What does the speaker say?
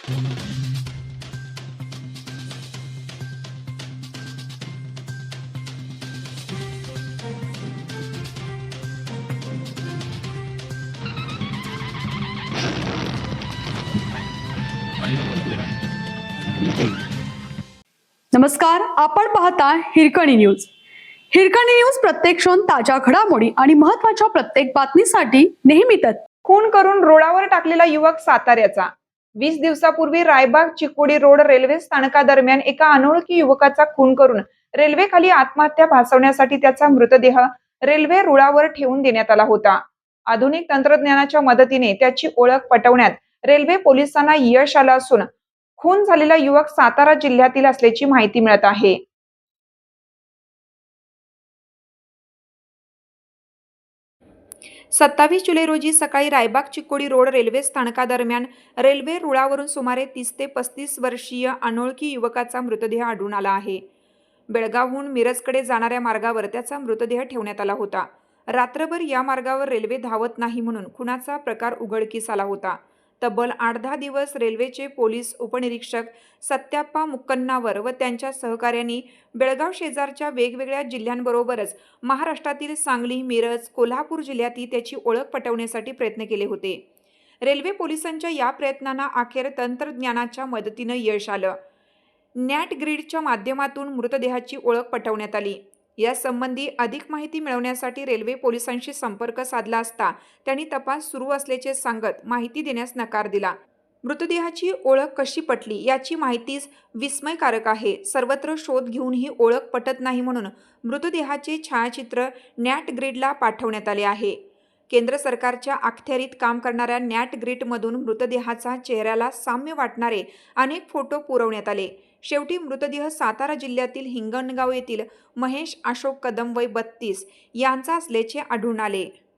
नमस्कार, आपण पाहता हिरकणी न्यूज. हिरकणी न्यूज प्रत्येक क्षण ताज्या घडामोडी आणि महत्त्वाच्या प्रत्येक बातमीसाठी नेहमीच. खून करून रोडावर टाकलेला युवक साताऱ्याचा. 20 दिवसापूर्वी रायबाग चिकोडी रोड रेल्वे स्थानकादरम्यान एका अनोळखी युवकाचा खून करून रेल्वेखाली आत्महत्या भासवण्यासाठी त्याचा मृतदेह रेल्वे रुळावर ठेवून देण्यात आला होता. आधुनिक तंत्रज्ञानाच्या मदतीने त्याची ओळख पटवण्यात रेल्वे पोलिसांना यश आलं असून खून झालेला युवक सातारा जिल्ह्यातील असल्याची माहिती मिळत आहे. 27 जुलै रोजी सकाळी रायबाग चिकोडी रोड रेल्वे स्थानकादरम्यान रेल्वे रुळावरून सुमारे 30 ते 35 वर्षीय अनोळखी युवकाचा मृतदेह आढळून आला आहे. बेळगावहून मिरजकडे जाणाऱ्या मार्गावर त्याचा मृतदेह ठेवण्यात आला होता. रात्रभर या मार्गावर रेल्वे धावत नाही म्हणून खुनाचा प्रकार उघडकीस आला होता. तब्बल 8-10 दिवस रेल्वेचे पोलीस उपनिरीक्षक सत्याप्पा मुक्कन्नावर व त्यांच्या सहकाऱ्यांनी बेळगाव शेजारच्या वेगवेगळ्या जिल्ह्यांबरोबरच महाराष्ट्रातील सांगली, मिरज, कोल्हापूर जिल्ह्यातही त्याची ओळख पटवण्यासाठी प्रयत्न केले होते. रेल्वे पोलिसांच्या या प्रयत्नांना अखेर तंत्रज्ञानाच्या मदतीनं यश आलं. नॅट ग्रीडच्या माध्यमातून मृतदेहाची ओळख पटवण्यात आली. यासंबंधी अधिक माहिती मिळवण्यासाठी रेल्वे पोलिसांशी संपर्क साधला असता त्यांनी तपास सुरू असल्याचे सांगत माहिती देण्यास नकार दिला. मृतदेहाची ओळख कशी पटली याची माहितीच विस्मयकारक आहे. सर्वत्र शोध घेऊनही ओळख पटत नाही म्हणून मृतदेहाचे छायाचित्र नॅट ग्रीडला पाठवण्यात आले आहे. केंद्र सरकारच्या अखत्यारीत काम करणाऱ्या नॅट ग्रीडमधून मृतदेहाचा चेहऱ्याला साम्य वाटणारे अनेक फोटो पुरवण्यात आले. शेवटी मृतदेह सातारा जिल्ह्यातील हिंगणगाव येथील महेश अशोक कदम वय 32 यांचा असल्याचे आढळून आले.